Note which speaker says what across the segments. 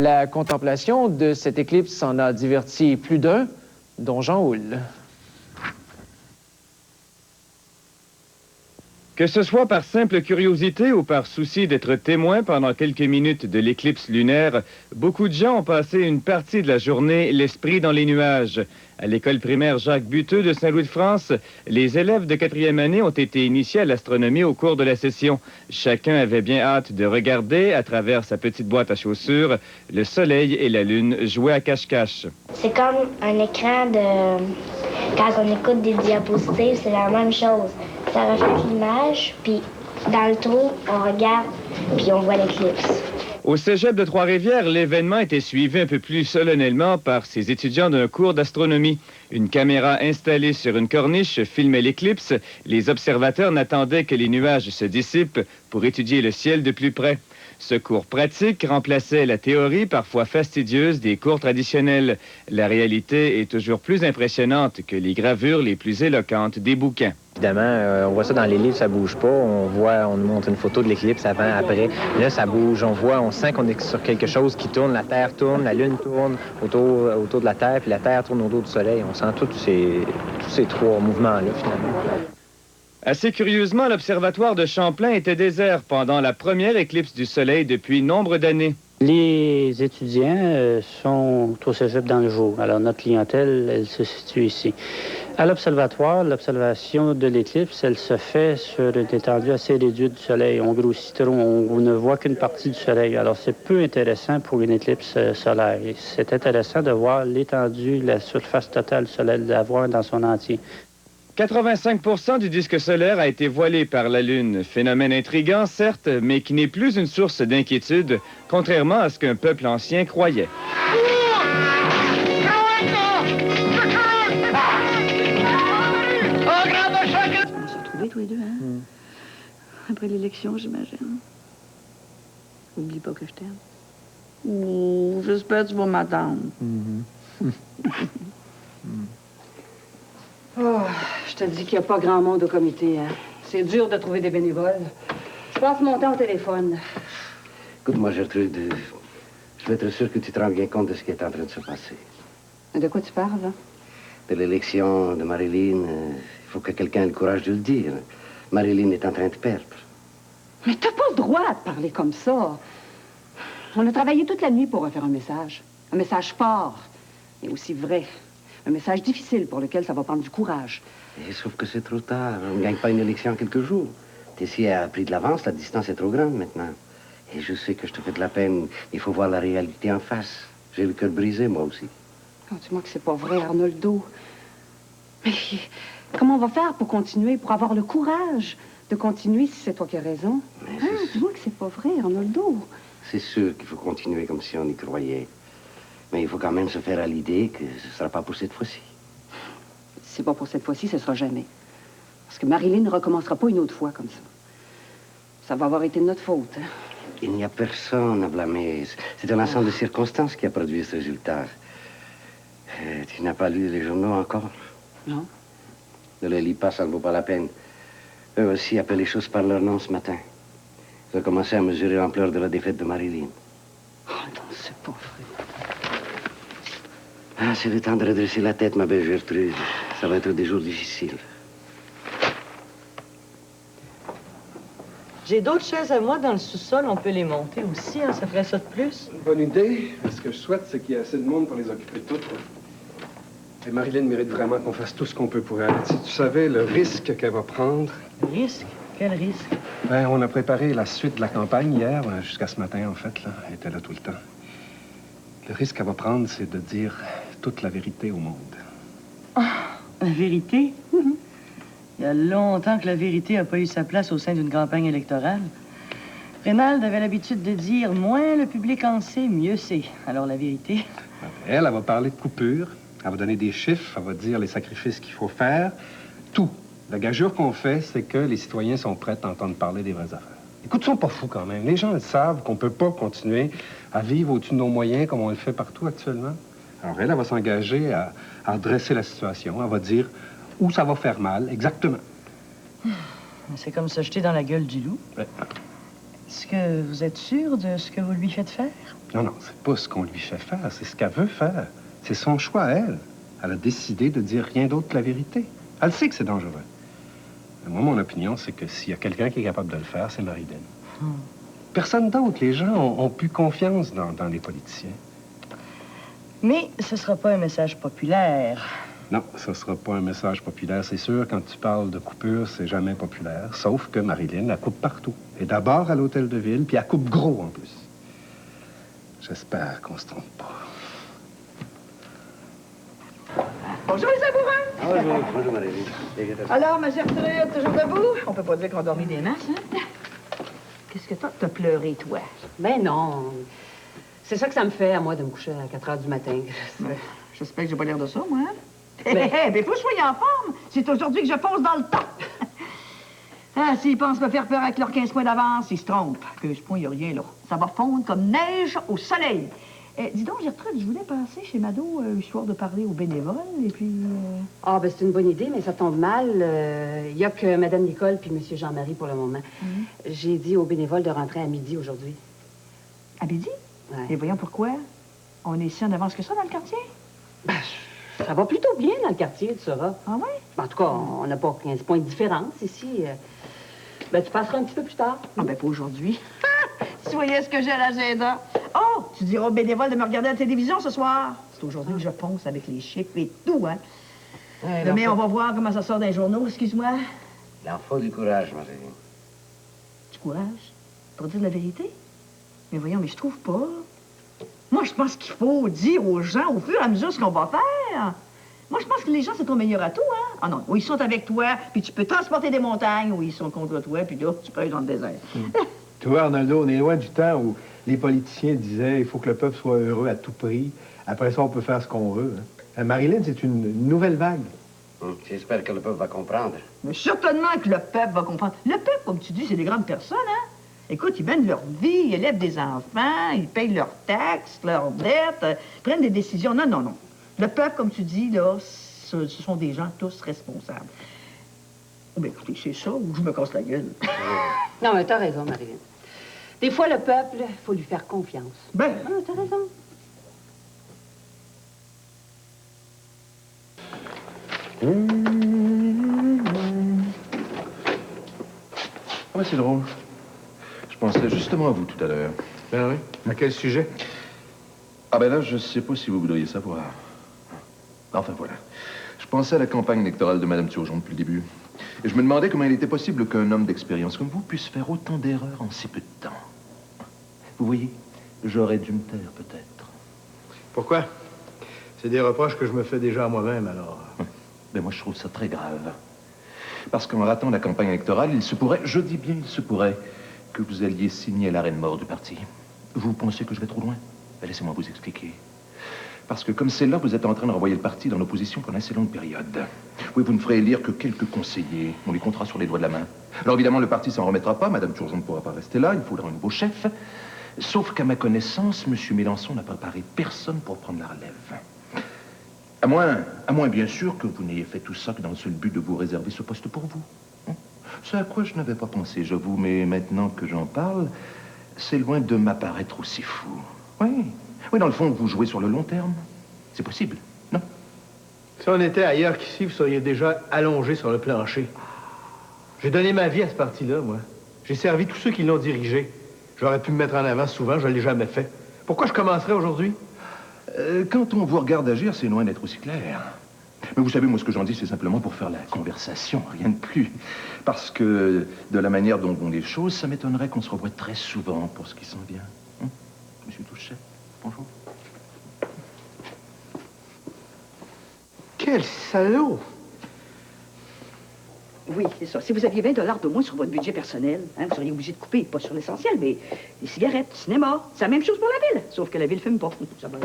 Speaker 1: La contemplation de cette éclipse en a diverti plus d'un, dont Jean Houle.
Speaker 2: Que ce soit par simple curiosité ou par souci d'être témoin pendant quelques minutes de l'éclipse lunaire, beaucoup de gens ont passé une partie de la journée l'esprit dans les nuages. À l'école primaire Jacques Buteux de Saint-Louis-de-France, les élèves de 4e année ont été initiés à l'astronomie au cours de la session. Chacun avait bien hâte de regarder, à travers sa petite boîte à chaussures, le soleil et la lune jouer à cache-cache.
Speaker 3: C'est comme un écran de... Quand on écoute des diapositives, c'est la même chose. Ça reflète l'image, puis dans le trou, on regarde, puis on voit l'éclipse.
Speaker 2: Au cégep de Trois-Rivières, l'événement était suivi un peu plus solennellement par ces étudiants d'un cours d'astronomie. Une caméra installée sur une corniche filmait l'éclipse. Les observateurs n'attendaient que les nuages se dissipent pour étudier le ciel de plus près. Ce cours pratique remplaçait la théorie parfois fastidieuse des cours traditionnels. La réalité est toujours plus impressionnante que les gravures les plus éloquentes des bouquins.
Speaker 4: Évidemment, on voit ça dans les livres, ça bouge pas. On nous montre une photo de l'éclipse avant, après. Là, ça bouge, on sent qu'on est sur quelque chose qui tourne. La Terre tourne, la Lune tourne autour de la Terre, puis la Terre tourne autour du Soleil. On sent tous ces trois mouvements-là, finalement.
Speaker 2: Assez curieusement, l'observatoire de Champlain était désert pendant la première éclipse du Soleil depuis nombre d'années.
Speaker 5: Les étudiants sont au cégep dans le jour. Alors, notre clientèle, elle se situe ici. À l'observatoire, l'observation de l'éclipse, elle se fait sur une étendue assez réduite du Soleil. On grossit trop, on ne voit qu'une partie du Soleil. Alors, c'est peu intéressant pour une éclipse solaire. C'est intéressant de voir l'étendue, la surface totale du Soleil, de la voir dans son entier.
Speaker 2: 85% du disque solaire a été voilé par la Lune. Phénomène intriguant, certes, mais qui n'est plus une source d'inquiétude, contrairement à ce qu'un peuple ancien croyait.
Speaker 6: On va se retrouver tous les deux, hein? Après l'élection, j'imagine. Oublie pas que je t'aime. Oh, j'espère que tu vas m'attendre. Oh, je te dis qu'il n'y a pas grand monde au comité, hein. C'est dur de trouver des bénévoles. Je passe mon temps au téléphone.
Speaker 7: Écoute-moi, Gertrude, je veux être sûr que tu te rends bien compte de ce qui est en train de se passer.
Speaker 6: De quoi tu parles, là?
Speaker 7: De l'élection de Marilyn, il faut que quelqu'un ait le courage de le dire. Marilyn est en train de perdre.
Speaker 6: Mais t'as pas le droit de parler comme ça. On a travaillé toute la nuit pour refaire un message. Un message fort, et aussi vrai. Un message difficile pour lequel ça va prendre du courage.
Speaker 7: Et sauf que c'est trop tard. On ne gagne pas une élection en quelques jours. Tessie a pris de l'avance, la distance est trop grande maintenant. Et je sais que je te fais de la peine. Il faut voir la réalité en face. J'ai le cœur brisé, moi aussi.
Speaker 6: Oh, dis-moi que c'est pas vrai, Arnoldo. Mais comment on va faire pour continuer, pour avoir le courage de continuer si c'est toi qui as raison? Dis-moi que c'est pas vrai, Arnoldo.
Speaker 7: C'est sûr qu'il faut continuer comme si on y croyait. Mais il faut quand même se faire à l'idée que ce ne sera pas pour cette fois-ci.
Speaker 6: Si c'est pas pour cette fois-ci, ce sera jamais. Parce que Marilyn ne recommencera pas une autre fois comme ça. Ça va avoir été de notre faute, hein?
Speaker 7: Il n'y a personne à blâmer. C'est un ensemble de circonstances qui a produit ce résultat. Tu n'as pas lu les journaux encore?
Speaker 6: Non.
Speaker 7: Ne les lis pas, ça ne vaut pas la peine. Eux aussi appellent les choses par leur nom ce matin. Ils ont commencé à mesurer l'ampleur de la défaite de Marilyn.
Speaker 6: Oh non, c'est pas vrai.
Speaker 7: Ah, c'est le temps de redresser la tête, ma belle Gertrude. Ça va être des jours difficiles.
Speaker 8: J'ai d'autres chaises à moi dans le sous-sol. On peut les monter aussi, hein? Ça ferait ça de plus.
Speaker 9: Bonne idée. Ce que je souhaite, c'est qu'il y ait assez de monde pour les occuper toutes. Et Marilyn mérite vraiment qu'on fasse tout ce qu'on peut pour elle. Si tu savais le risque qu'elle va prendre...
Speaker 8: Risque? Quel risque?
Speaker 9: Ben, on a préparé la suite de la campagne hier, jusqu'à ce matin, en fait, là. Elle était là tout le temps. Le risque qu'elle va prendre, c'est de dire toute la vérité au monde.
Speaker 8: Ah, la vérité? Il y a longtemps que la vérité n'a pas eu sa place au sein d'une campagne électorale. Reynald avait l'habitude de dire « moins le public en sait, mieux c'est ». Alors la vérité?
Speaker 9: Elle va parler de coupure, elle va donner des chiffres, elle va dire les sacrifices qu'il faut faire. Tout. La gageure qu'on fait, c'est que les citoyens sont prêts à entendre parler des vraies affaires. Écoute, ils sont pas fous quand même. Les gens, ils savent qu'on peut pas continuer à vivre au-dessus de nos moyens comme on le fait partout actuellement. Alors elle va s'engager à redresser la situation. Elle va dire où ça va faire mal, exactement.
Speaker 8: C'est comme se jeter dans la gueule du loup.
Speaker 9: Ouais.
Speaker 8: Est-ce que vous êtes sûr de ce que vous lui faites faire?
Speaker 9: Non, non, c'est pas ce qu'on lui fait faire, c'est ce qu'elle veut faire. C'est son choix à elle. Elle a décidé de dire rien d'autre que la vérité. Elle sait que c'est dangereux. Mais moi, mon opinion, c'est que s'il y a quelqu'un qui est capable de le faire, c'est Marilyn. Personne d'autre. Les gens ont plus confiance dans les politiciens.
Speaker 8: Mais ce sera pas un message populaire.
Speaker 9: Non, ce sera pas un message populaire, c'est sûr. Quand tu parles de coupure, c'est jamais populaire. Sauf que Marilyn, elle coupe partout. Et d'abord à l'hôtel de ville, puis elle coupe gros en plus. J'espère qu'on se trompe pas.
Speaker 10: Bonjour les amoureux!
Speaker 7: Bonjour, bonjour Marilyn.
Speaker 10: Alors, ma Gertrude, toujours debout? On peut pas dire qu'on a dormi des masses, hein? Qu'est-ce que t'as pleuré, toi?
Speaker 6: Ben non. C'est ça que ça me fait, à moi, de me coucher à 4 heures du matin.
Speaker 10: Ben, j'espère que j'ai pas l'air de ça, moi, hein? Ben, faut que je sois en forme. C'est aujourd'hui que je fonce dans le temps. Ah, s'ils pensent me faire peur avec leurs 15 points d'avance, ils se trompent. 15 points, il n'y a rien, là. Ça va fondre comme neige au soleil. Dis donc, Gertrude, je voulais passer chez Mado, histoire de parler aux bénévoles, et puis...
Speaker 6: Ah, ben c'est une bonne idée, mais ça tombe mal. Il n'y a que Mme Nicole puis M. Jean-Marie pour le moment. J'ai dit aux bénévoles de rentrer à midi aujourd'hui.
Speaker 10: À midi?
Speaker 6: Ouais.
Speaker 10: Et voyons pourquoi. On est si en avance que ça dans le quartier?
Speaker 6: Ben, ça va plutôt bien dans le quartier, tu sauras.
Speaker 10: Ah oui?
Speaker 6: En tout cas, on n'a pas 15 points de différence ici. Ben, tu passeras un petit peu plus tard.
Speaker 10: Ah, ben, pas aujourd'hui. Tu voyais ce que j'ai à l'agenda. Oh, tu diras aux bénévoles de me regarder à la télévision ce soir. C'est aujourd'hui que je ponce avec les chiffres et tout, hein. Demain, on va voir comment ça sort dans les journaux, excuse-moi.
Speaker 7: Il en faut du courage, Marilyn.
Speaker 10: Du courage? Pour dire la vérité? Mais voyons, mais je trouve pas. Moi, je pense qu'il faut dire aux gens au fur et à mesure ce qu'on va faire. Moi, je pense que les gens, c'est ton meilleur atout, hein? Ah non, ou ils sont avec toi, puis tu peux transporter des montagnes, ou ils sont contre toi, puis là, tu peux aller dans le désert.
Speaker 11: Tu vois, Arnaldo, on est loin du temps où les politiciens disaient il faut que le peuple soit heureux à tout prix. Après ça, on peut faire ce qu'on veut. Hein. Marilyn, c'est une nouvelle vague.
Speaker 7: J'espère que le peuple va comprendre.
Speaker 10: Mais certainement que le peuple va comprendre. Le peuple, comme tu dis, c'est des grandes personnes, hein? Écoute, ils mènent leur vie, ils élèvent des enfants, ils payent leurs taxes, leurs dettes, prennent des décisions. Non, non, non. Le peuple, comme tu dis, là, ce sont des gens tous responsables. Oh, bien, écoutez, c'est ça ou je me casse la gueule?
Speaker 6: Non, mais t'as raison, Marilyn. Des fois, le peuple, il faut lui faire confiance.
Speaker 10: Ben...
Speaker 6: Ah, t'as raison.
Speaker 12: Ah, c'est drôle. Je pensais justement à vous tout à l'heure.
Speaker 11: Ben oui. À quel sujet?
Speaker 12: Ah ben là, je sais pas si vous voudriez savoir. Enfin, voilà. Je pensais à la campagne électorale de Mme Turgeon depuis le début. Et je me demandais comment il était possible qu'un homme d'expérience comme vous puisse faire autant d'erreurs en si peu de temps. Vous voyez, j'aurais dû me taire, peut-être.
Speaker 11: Pourquoi? C'est des reproches que je me fais déjà à moi-même, alors.
Speaker 12: Ben moi, je trouve ça très grave. Parce qu'en ratant la campagne électorale, il se pourrait, je dis bien il se pourrait, que vous alliez signer l'arrêt de mort du parti. Vous pensez que je vais trop loin? Ben, laissez-moi vous expliquer. Parce que comme c'est là, vous êtes en train de renvoyer le parti dans l'opposition pour une assez longue période. Oui, vous ne ferez élire que quelques conseillers. On les comptera sur les doigts de la main. Alors évidemment, le parti s'en remettra pas. Mme Turgeon ne pourra pas rester là. Il faudra un nouveau chef. Sauf qu'à ma connaissance, M. Mélenchon n'a préparé personne pour prendre la relève. À moins, bien sûr, que vous n'ayez fait tout ça que dans le seul but de vous réserver ce poste pour vous. C'est à quoi je n'avais pas pensé, j'avoue, mais maintenant que j'en parle, c'est loin de m'apparaître aussi fou. Oui, dans le fond, vous jouez sur le long terme. C'est possible, non?
Speaker 11: Si on était ailleurs qu'ici, vous seriez déjà allongé sur le plancher. J'ai donné ma vie à ce parti-là, moi. J'ai servi tous ceux qui l'ont dirigé. J'aurais pu me mettre en avant souvent, je ne l'ai jamais fait. Pourquoi je commencerais aujourd'hui?
Speaker 12: Quand on vous regarde agir, c'est loin d'être aussi clair. Mais vous savez, moi, ce que j'en dis, c'est simplement pour faire la conversation, rien de plus. Parce que, de la manière dont vont les choses, ça m'étonnerait qu'on se revoie très souvent pour ce qui s'en vient. Monsieur Touchet, bonjour.
Speaker 11: Quel salaud!
Speaker 10: Oui, c'est ça. Si vous aviez 20 $ de moins sur votre budget personnel, hein, vous seriez obligé de couper, pas sur l'essentiel, mais les cigarettes, cinéma, c'est la même chose pour la ville. Sauf que la ville ne fume pas. Ça va.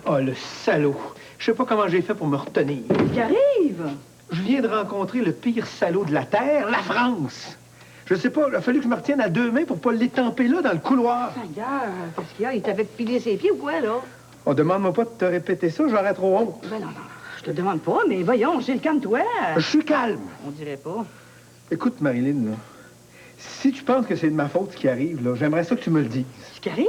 Speaker 11: Oh, le salaud! Je sais pas comment j'ai fait pour me retenir.
Speaker 10: Qu'est-ce qui arrive?
Speaker 11: Je viens de rencontrer le pire salaud de la Terre, la France. Je sais pas, il a fallu que je me retienne à 2 mains pour pas l'étamper là, dans le couloir.
Speaker 10: Regarde, qu'est-ce qu'il y a? Il t'avait pilé ses pieds ou quoi, là?
Speaker 11: On demande-moi pas de te répéter ça, j'aurais trop honte.
Speaker 10: Ben non, je te demande pas, mais voyons, j'ai le calme-toi.
Speaker 11: Je suis calme.
Speaker 10: On dirait pas.
Speaker 11: Écoute, Marilyn, là, Si tu penses que c'est de ma faute ce qui arrive, là, j'aimerais ça que tu me le dises.
Speaker 10: Ce qui arrive?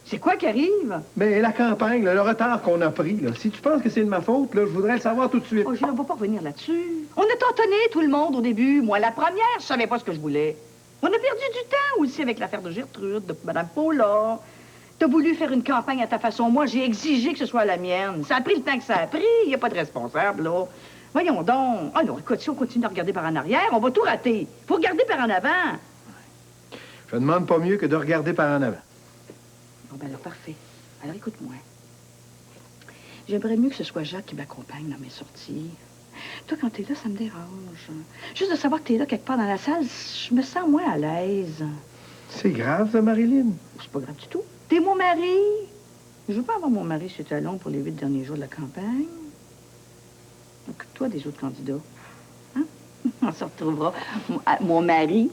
Speaker 10: C'est quoi qui arrive?
Speaker 11: Mais la campagne, là, le retard qu'on a pris, là, si tu penses que c'est de ma faute, là, je voudrais le savoir tout de suite.
Speaker 10: Oh, je ne vais pas revenir là-dessus. On a tentonné, tout le monde, au début. Moi, la première, je savais pas ce que je voulais. On a perdu du temps aussi avec l'affaire de Gertrude, de Mme Paula. T'as voulu faire une campagne à ta façon. Moi, j'ai exigé que ce soit la mienne. Ça a pris le temps que ça a pris. Il n'y a pas de responsable, là. Voyons donc. Ah non, écoute, si on continue à regarder par en arrière, on va tout rater. Faut regarder par en avant.
Speaker 11: Je demande pas mieux que de regarder par en avant.
Speaker 10: Bon, ben alors, parfait. Alors, écoute-moi. J'aimerais mieux que ce soit Jacques qui m'accompagne dans mes sorties. Toi, quand t'es là, ça me dérange. Juste de savoir que t'es là quelque part dans la salle, je me sens moins à l'aise.
Speaker 11: C'est grave, ça, Marilyn?
Speaker 10: C'est pas grave du tout. T'es mon mari. Je veux pas avoir mon mari sur talon pour les 8 derniers jours de la campagne. Occupe-toi des autres candidats. Hein? On se retrouvera, mon mari,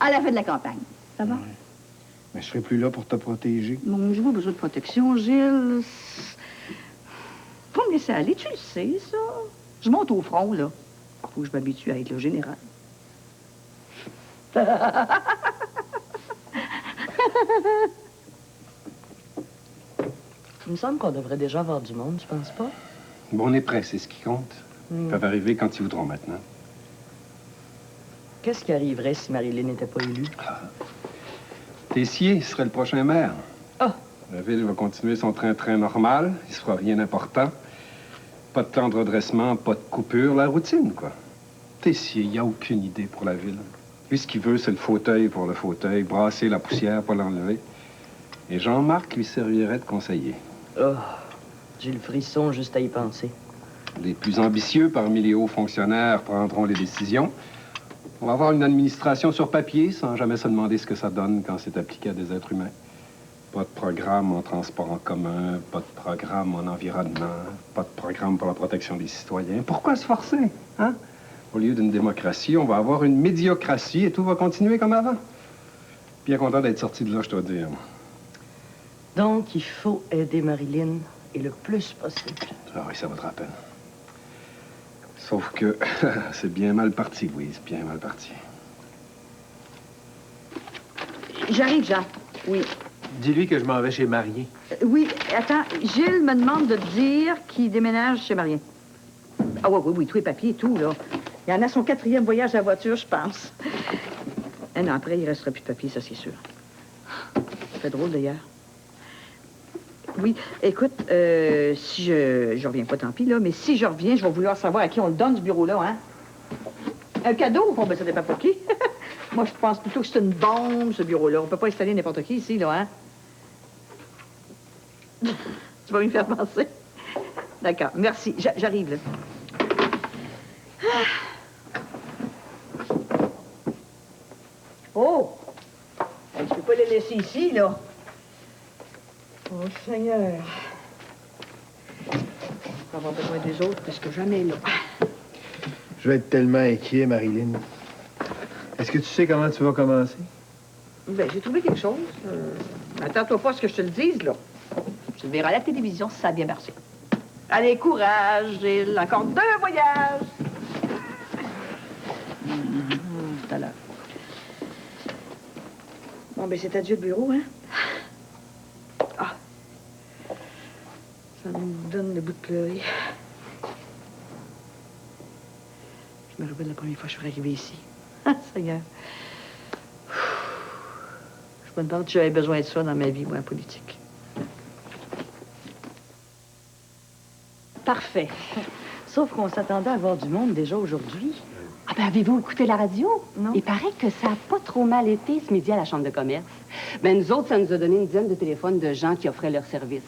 Speaker 10: à la fin de la campagne. Ça va?
Speaker 11: Ouais. Mais je serai plus là pour te protéger.
Speaker 10: Bon, j'ai pas besoin de protection, Gilles. Faut me laisser aller, tu le sais, ça. Je monte au front, là. Faut que je m'habitue à être le général.
Speaker 8: Il me semble qu'on devrait déjà avoir du monde, tu penses pas?
Speaker 9: Bon, on est prêt, c'est ce qui compte. Ils peuvent arriver quand ils voudront maintenant.
Speaker 8: Qu'est-ce qui arriverait si Marilyn n'était pas élue?
Speaker 9: Tessier serait le prochain maire.
Speaker 8: Ah!
Speaker 9: La ville va continuer son train-train normal. Il se fera rien d'important. Pas de plan de redressement, pas de coupure. La routine, quoi. Tessier, il n'y a aucune idée pour la ville. Lui, ce qu'il veut, c'est le fauteuil pour le fauteuil, brasser la poussière, pas l'enlever. Et Jean-Marc lui servirait de conseiller.
Speaker 8: Oh, j'ai le frisson juste à y penser.
Speaker 9: Les plus ambitieux parmi les hauts fonctionnaires prendront les décisions. On va avoir une administration sur papier sans jamais se demander ce que ça donne quand c'est appliqué à des êtres humains. Pas de programme en transport en commun, pas de programme en environnement, pas de programme pour la protection des citoyens. Pourquoi se forcer, hein? Au lieu d'une démocratie, on va avoir une médiocratie et tout va continuer comme avant. Bien content d'être sorti de là, je dois dire.
Speaker 8: Donc, il faut aider Marilyn et le plus possible.
Speaker 9: Ah oui, ça vaudra la peine. Sauf que c'est bien mal parti, Louise, bien mal parti.
Speaker 10: J'arrive, Jacques. Oui.
Speaker 11: Dis-lui que je m'en vais chez Marié.
Speaker 10: Oui, attends. Gilles me demande de te dire qu'il déménage chez Marien. Ah oui, tous les papiers et tout, là. Il y en a son 4e voyage à la voiture, je pense. Un an après, il ne restera plus de papiers, ça, c'est sûr. Ça fait drôle, d'ailleurs. Oui, écoute, si je reviens pas, tant pis, là, mais si je reviens, je vais vouloir savoir à qui on le donne, ce bureau-là, hein? Un cadeau? Bon, ben, ça dépend pour qui. Moi, je pense plutôt que c'est une bombe, ce bureau-là. On peut pas installer n'importe qui ici, là, hein? Tu vas me faire penser? D'accord, merci. J'arrive, là. Oh! Je peux pas les laisser ici, là. Oh, Seigneur. On va avoir besoin des autres parce que jamais là.
Speaker 11: Je vais être tellement inquiet, Marilyn. Est-ce que tu sais comment tu vas commencer?
Speaker 10: Ben, j'ai trouvé quelque chose. Attends-toi pas à ce que je te le dise, là. Tu le verras à la télévision si ça a bien marché. Allez, courage, Gilles. Encore 2 voyages. Tout à l'heure. Bon, ben, c'est adieu le bureau, hein? Ah. Ça me donne le bout de pleurer. Je me rappelle la première fois que je suis arrivée ici. Ah, Seigneur. Je me demande si j'avais besoin de ça dans ma vie, moi, en politique.
Speaker 8: Parfait. Sauf qu'on s'attendait à avoir du monde déjà aujourd'hui.
Speaker 13: Ah ben, avez-vous écouté la radio?
Speaker 8: Non.
Speaker 13: Il paraît que ça n'a pas trop mal été ce midi à la Chambre de commerce. Ben, nous autres, ça nous a donné une dizaine de téléphones de gens qui offraient leurs services.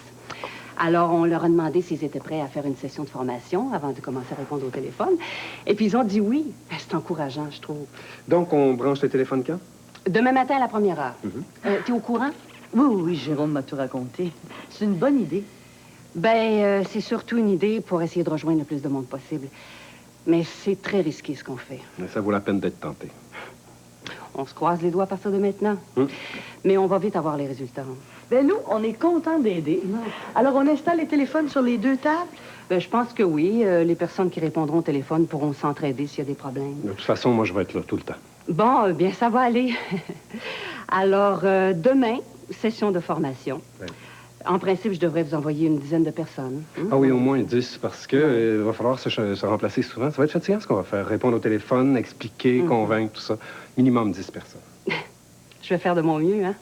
Speaker 13: Alors, on leur a demandé s'ils étaient prêts à faire une session de formation avant de commencer à répondre au téléphone. Et puis, ils ont dit oui. Ben, c'est encourageant, je trouve.
Speaker 9: Donc, on branche le téléphone quand?
Speaker 13: Demain matin à la 1e heure. T'es au courant?
Speaker 8: Oui, Jérôme m'a tout raconté. C'est une bonne idée.
Speaker 13: Ben, c'est surtout une idée pour essayer de rejoindre le plus de monde possible. Mais c'est très risqué, ce qu'on fait.
Speaker 9: Mais ça vaut la peine d'être tenté.
Speaker 13: On se croise les doigts à partir de maintenant. Mais on va vite avoir les résultats.
Speaker 8: Ben, nous, on est contents d'aider. Alors, on installe les téléphones sur les 2 tables?
Speaker 13: Ben, je pense que oui. Les personnes qui répondront au téléphone pourront s'entraider s'il y a des problèmes.
Speaker 9: De toute façon, moi, je vais être là tout le temps.
Speaker 13: Bon, bien, ça va aller. Alors, demain, session de formation.
Speaker 9: Oui.
Speaker 13: En principe, je devrais vous envoyer une dizaine de personnes.
Speaker 9: Ah oui, au moins 10, parce que va falloir se remplacer souvent. Ça va être fatigant, ce qu'on va faire. Répondre au téléphone, expliquer, convaincre, tout ça. Minimum 10 personnes.
Speaker 13: Je vais faire de mon mieux, hein?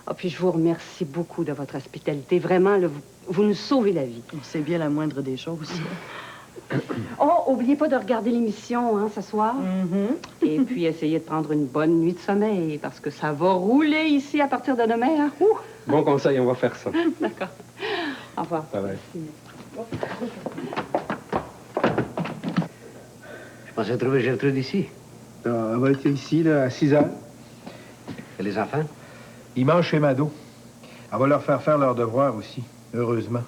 Speaker 13: Ah, puis je vous remercie beaucoup de votre hospitalité. Vraiment, là, vous nous sauvez la vie.
Speaker 8: C'est bien la moindre des choses.
Speaker 13: Oh, oubliez pas de regarder l'émission, hein, ce soir. Et puis, essayez de prendre une bonne nuit de sommeil, parce que ça va rouler ici à partir de demain, hein? Ouh!
Speaker 9: Bon conseil, on va faire ça.
Speaker 13: D'accord. Au revoir.
Speaker 9: Bye.
Speaker 7: Je pensais trouver Gertrude ici.
Speaker 11: Elle va être ici, là, à 6 heures.
Speaker 7: Et les enfants?
Speaker 11: Ils mangent chez Mado. Elle va leur faire leurs devoirs aussi, heureusement.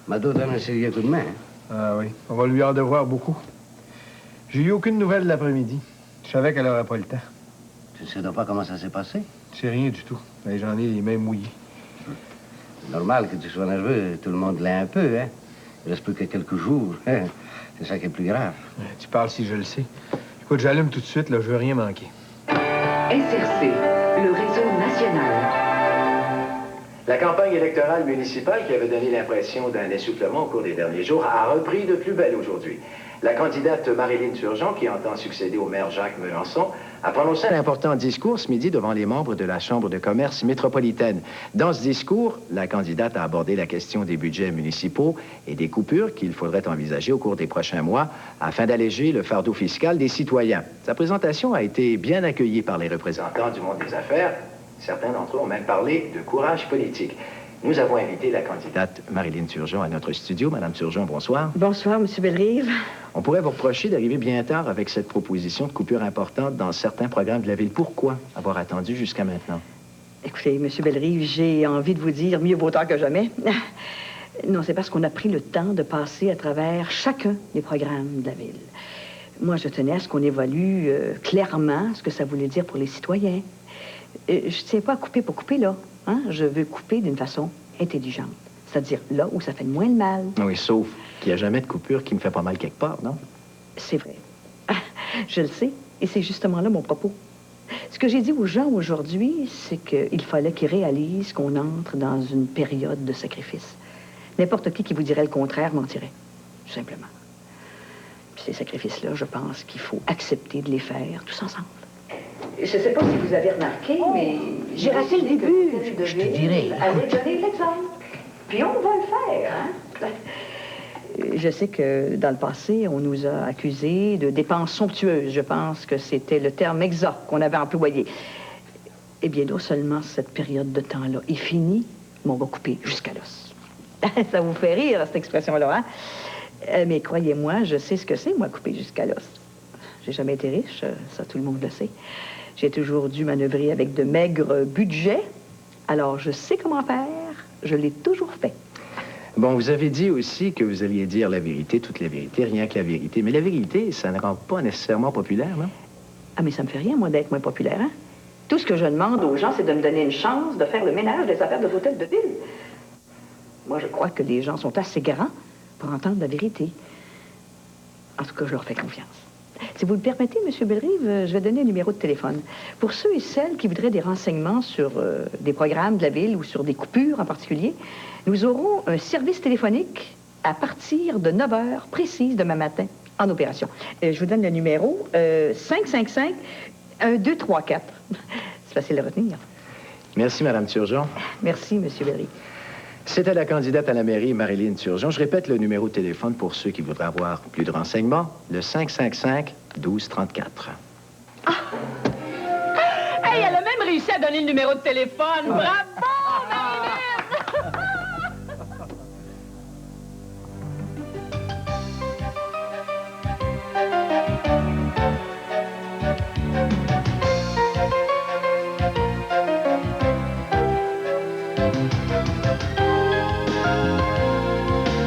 Speaker 7: Mado donne un sérieux coup de main, hein?
Speaker 11: Ah oui, on va lui en devoir beaucoup. J'ai eu aucune nouvelle de l'après-midi. Je savais qu'elle n'aurait pas le temps.
Speaker 7: Tu ne sais donc pas comment ça s'est passé?
Speaker 11: C'est rien du tout. Mais j'en ai les mains mouillées.
Speaker 7: C'est normal que tu sois nerveux. Tout le monde l'est un peu, hein? Il reste plus que quelques jours. Hein? C'est ça qui est plus grave.
Speaker 11: Tu parles si je le sais. Écoute, j'allume tout de suite, là, je veux rien manquer.
Speaker 14: SRC, le réseau national.
Speaker 15: La campagne électorale municipale, qui avait donné l'impression d'un essoufflement au cours des derniers jours, a repris de plus belle aujourd'hui. La candidate Marilyn Turgeon, qui entend succéder au maire Jacques Melançon, a prononcé un important discours ce midi devant les membres de la Chambre de commerce métropolitaine. Dans ce discours, la candidate a abordé la question des budgets municipaux et des coupures qu'il faudrait envisager au cours des prochains mois afin d'alléger le fardeau fiscal des citoyens. Sa présentation a été bien accueillie par les représentants du monde des affaires. Certains d'entre eux ont même parlé de courage politique. Nous avons invité la candidate Marilyn Turgeon à notre studio. Madame Turgeon, bonsoir.
Speaker 6: Bonsoir, M. Bellerive.
Speaker 15: On pourrait vous reprocher d'arriver bien tard avec cette proposition de coupure importante dans certains programmes de la ville. Pourquoi avoir attendu jusqu'à maintenant?
Speaker 6: Écoutez, M. Bellerive, j'ai envie de vous dire mieux vaut tard que jamais. Non, c'est parce qu'on a pris le temps de passer à travers chacun des programmes de la ville. Moi, je tenais à ce qu'on évalue clairement ce que ça voulait dire pour les citoyens. Je ne tiens pas à couper pour couper, là. Hein? Je veux couper d'une façon intelligente. C'est-à-dire là où ça fait le moins de mal.
Speaker 15: Oui, sauf qu'il n'y a jamais de coupure qui me fait pas mal quelque part, non?
Speaker 6: C'est vrai. Je le sais. Et c'est justement là mon propos. Ce que j'ai dit aux gens aujourd'hui, c'est qu'il fallait qu'ils réalisent qu'on entre dans une période de sacrifice. N'importe qui vous dirait le contraire mentirait. Tout simplement. Puis ces sacrifices-là, je pense qu'il faut accepter de les faire tous ensemble. Je ne sais pas si vous avez remarqué, mais j'ai raté le début. Je te dirai. Allez donner l'exemple. Puis on va le faire, hein? Je sais que dans le passé, on nous a accusés de dépenses somptueuses. Je pense que c'était le terme exact qu'on avait employé. Eh bien, non seulement cette période de temps-là est finie, mais on va couper jusqu'à l'os. Ça vous fait rire, cette expression-là, hein? Mais croyez-moi, je sais ce que c'est, moi, couper jusqu'à l'os. J'ai jamais été riche, ça tout le monde le sait. J'ai toujours dû manœuvrer avec de maigres budgets. Alors, je sais comment faire. Je l'ai toujours fait.
Speaker 15: Bon, vous avez dit aussi que vous alliez dire la vérité, toute la vérité, rien que la vérité. Mais la vérité, ça ne rend pas nécessairement populaire, non?
Speaker 6: Ah, mais ça me fait rien, moi, d'être moins populaire, hein? Tout ce que je demande aux gens, c'est de me donner une chance de faire le ménage des affaires de l'hôtel de ville. Moi, je crois que les gens sont assez grands pour entendre la vérité. En tout cas, je leur fais confiance. Si vous le permettez, M. Bellerive, je vais donner un numéro de téléphone. Pour ceux et celles qui voudraient des renseignements sur des programmes de la ville ou sur des coupures en particulier, nous aurons un service téléphonique à partir de 9 heures précises demain matin en opération. Je vous donne le numéro 555-1234. C'est facile à retenir.
Speaker 15: Merci, Mme Turgeon.
Speaker 6: Merci, M. Bellerive.
Speaker 15: C'était la candidate à la mairie, Marilyn Turgeon. Je répète le numéro de téléphone pour ceux qui voudraient avoir plus de renseignements, le 555-1234.
Speaker 16: Hey, elle a même réussi à donner le numéro de téléphone. Bravo!